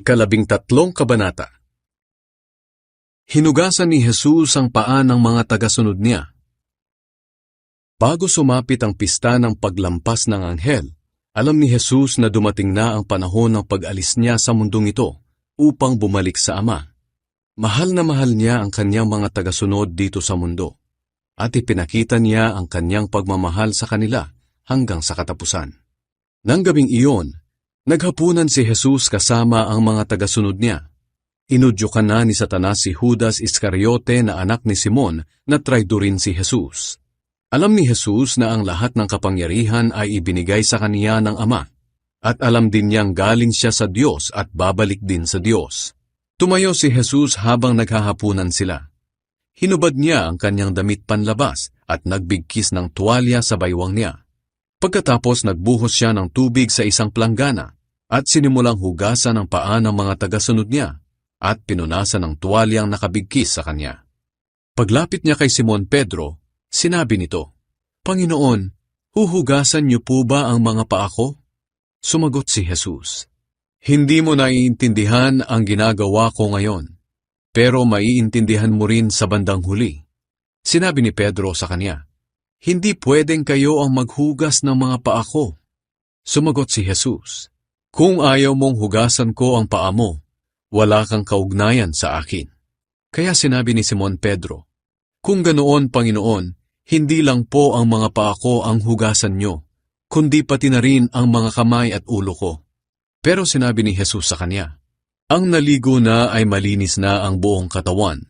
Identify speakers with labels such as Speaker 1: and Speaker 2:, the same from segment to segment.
Speaker 1: 13 kabanata. Hinugasan ni Jesus ang paa ng mga tagasunod niya. Bago sumapit ang pista ng paglampas ng anghel, alam ni Jesus na dumating na ang panahon ng pag-alis niya sa mundong ito upang bumalik sa Ama. Mahal na mahal niya ang kanyang mga tagasunod dito sa mundo, at ipinakita niya ang kanyang pagmamahal sa kanila hanggang sa katapusan. Nang gabing iyon, naghapunan si Jesus kasama ang mga tagasunod niya. Inudyukan na ni Satanas si Judas Iscariote na anak ni Simon na traidorin si Jesus. Alam ni Jesus na ang lahat ng kapangyarihan ay ibinigay sa kaniya ng Ama, at alam din niyang galing siya sa Diyos at babalik din sa Diyos. Tumayo si Jesus habang naghahapunan sila. Hinubad niya ang kanyang damit panlabas at nagbigkis ng tuwalya sa baywang niya. Pagkatapos nagbuhos siya ng tubig sa isang planggana at sinimulang hugasan ang paa ng mga tagasunod niya at pinunasan ng tuwalyang nakabigkis sa kanya. Paglapit niya kay Simon Pedro, sinabi nito, "Panginoon, huhugasan niyo po ba ang mga paa ko?" Sumagot si Jesus, "Hindi mo naiintindihan ang ginagawa ko ngayon, pero maiintindihan mo rin sa bandang huli." Sinabi ni Pedro sa kanya, "Hindi pwedeng kayo ang maghugas ng mga paa ko." Sumagot si Jesus, "Kung ayaw mong hugasan ko ang paa mo, wala kang kaugnayan sa akin." Kaya sinabi ni Simon Pedro, "Kung ganoon, Panginoon, hindi lang po ang mga paa ko ang hugasan nyo, kundi pati na rin ang mga kamay at ulo ko." Pero sinabi ni Jesus sa kanya, "Ang naligo na ay malinis na ang buong katawan,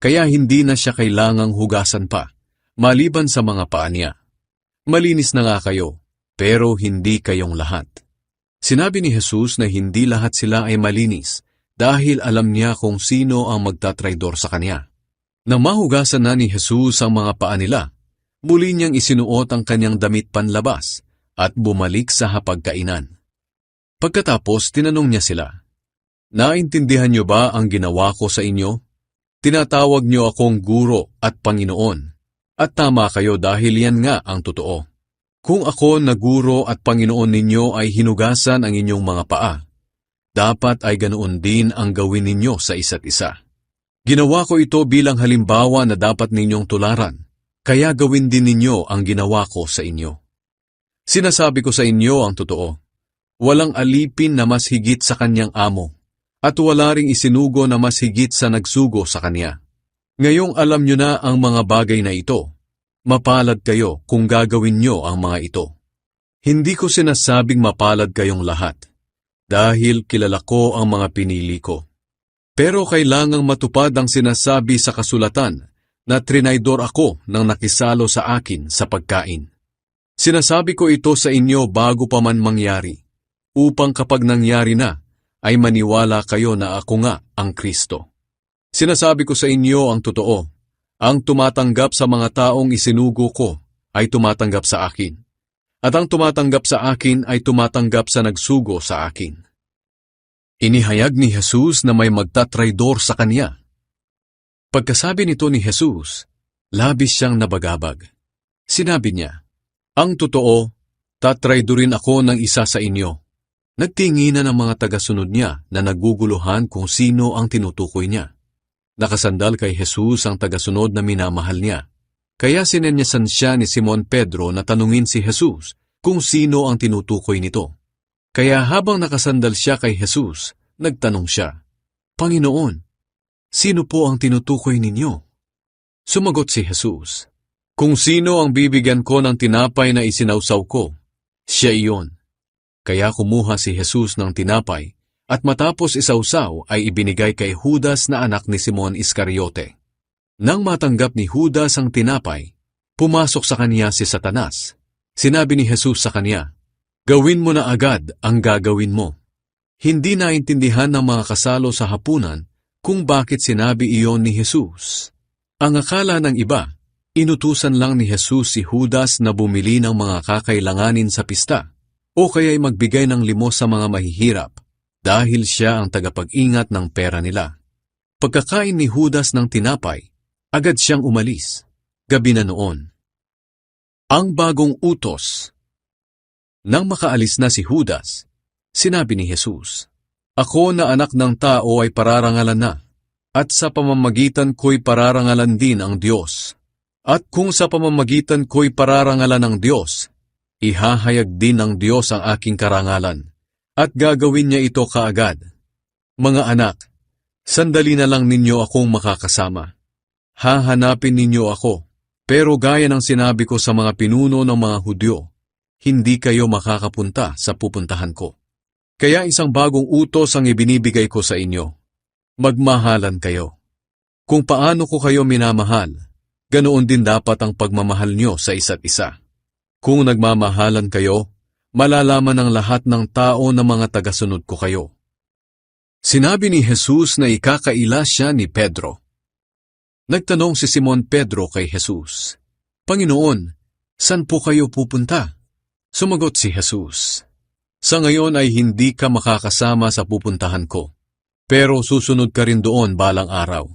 Speaker 1: kaya hindi na siya kailangang hugasan pa, maliban sa mga paa niya. Malinis na nga kayo, pero hindi kayong lahat." Sinabi ni Jesus na hindi lahat sila ay malinis dahil alam niya kung sino ang magtatraidor sa kanya. Nang mahugasan na ni Jesus ang mga paa nila, muli niyang isinuot ang kanyang damit panlabas at bumalik sa hapagkainan. Pagkatapos tinanong niya sila, "Naintindihan niyo ba ang ginawa ko sa inyo? Tinatawag niyo akong guro at Panginoon, at tama kayo dahil yan nga ang totoo. Kung ako na guro at Panginoon ninyo ay hinugasan ang inyong mga paa, dapat ay ganoon din ang gawin ninyo sa isa't isa. Ginawa ko ito bilang halimbawa na dapat ninyong tularan, kaya gawin din ninyo ang ginawa ko sa inyo. Sinasabi ko sa inyo ang totoo. Walang alipin na mas higit sa kanyang amo, at wala ring isinugo na mas higit sa nagsugo sa kanya. Ngayong alam nyo na ang mga bagay na ito, mapalad kayo kung gagawin nyo ang mga ito. Hindi ko sinasabing mapalad kayong lahat, dahil kilala ko ang mga pinili ko. Pero kailangang matupad ang sinasabi sa kasulatan na trinaydor ako nang nakisalo sa akin sa pagkain. Sinasabi ko ito sa inyo bago pa man mangyari, upang kapag nangyari na, ay maniwala kayo na ako nga ang Kristo. Sinasabi ko sa inyo ang totoo, ang tumatanggap sa mga taong isinugo ko ay tumatanggap sa akin, at ang tumatanggap sa akin ay tumatanggap sa nagsugo sa akin." Inihayag ni Jesus na may magtatraidor sa kanya. Pagkasabi nito ni Jesus, labis siyang nabagabag. Sinabi niya, "Ang totoo, tatraidorin ako ng isa sa inyo." Nagtinginan ang mga tagasunod niya na naguguluhan kung sino ang tinutukoy niya. Nakasandal kay Jesus ang tagasunod na minamahal niya. Kaya sinenyasan siya ni Simon Pedro na tanungin si Jesus kung sino ang tinutukoy nito. Kaya habang nakasandal siya kay Jesus, nagtanong siya, "Panginoon, sino po ang tinutukoy ninyo?" Sumagot si Jesus, "Kung sino ang bibigyan ko ng tinapay na isinawsaw ko, siya iyon." Kaya kumuha si Jesus ng tinapay at matapos isawsaw ay ibinigay kay Judas na anak ni Simon Iscariote. Nang matanggap ni Judas ang tinapay, pumasok sa kanya si Satanas. Sinabi ni Jesus sa kanya, "Gawin mo na agad ang gagawin mo." Hindi naintindihan ng mga kasalo sa hapunan kung bakit sinabi iyon ni Jesus. Ang akala ng iba, inutusan lang ni Jesus si Judas na bumili ng mga kakailanganin sa pista, o kaya'y magbigay ng limos sa mga mahihirap dahil siya ang tagapag-ingat ng pera nila. Pagkakain ni Judas ng tinapay, agad siyang umalis. Gabi na noon. Ang bagong utos. Nang makaalis na si Judas, sinabi ni Jesus, Ako na anak ng tao ay pararangalan na, at sa pamamagitan ko'y pararangalan din ang Diyos. At kung sa pamamagitan ko'y pararangalan ng Diyos, ihahayag din ng Diyos ang aking karangalan, at gagawin niya ito kaagad. Mga anak, sandali na lang ninyo akong makakasama. Hahanapin ninyo ako, pero gaya ng sinabi ko sa mga pinuno ng mga Hudyo, hindi kayo makakapunta sa pupuntahan ko. Kaya isang bagong utos ang ibinibigay ko sa inyo. Magmahalan kayo. Kung paano ko kayo minamahal, ganoon din dapat ang pagmamahal nyo sa isa't isa. Kung nagmamahalan kayo, malalaman ng lahat ng tao na mga tagasunod ko kayo. Sinabi ni Jesus na ikakaila siya ni Pedro. Nagtanong si Simon Pedro kay Jesus, Panginoon, saan po kayo pupunta? Sumagot si Jesus, sa ngayon ay hindi ka makakasama sa pupuntahan ko, pero susunod ka rin doon balang araw.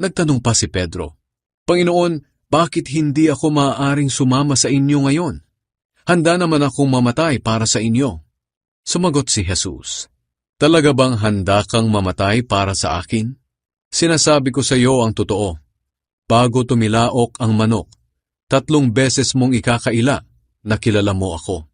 Speaker 1: Nagtanong pa si Pedro, Panginoon, bakit hindi ako maaaring sumama sa inyo ngayon? Handa naman akong mamatay para sa inyo. Sumagot si Jesus, talaga bang handa kang mamatay para sa akin? Sinasabi ko sa iyo ang totoo. Bago tumilaok ang manok, 3 beses mong ikakaila na kilala mo ako.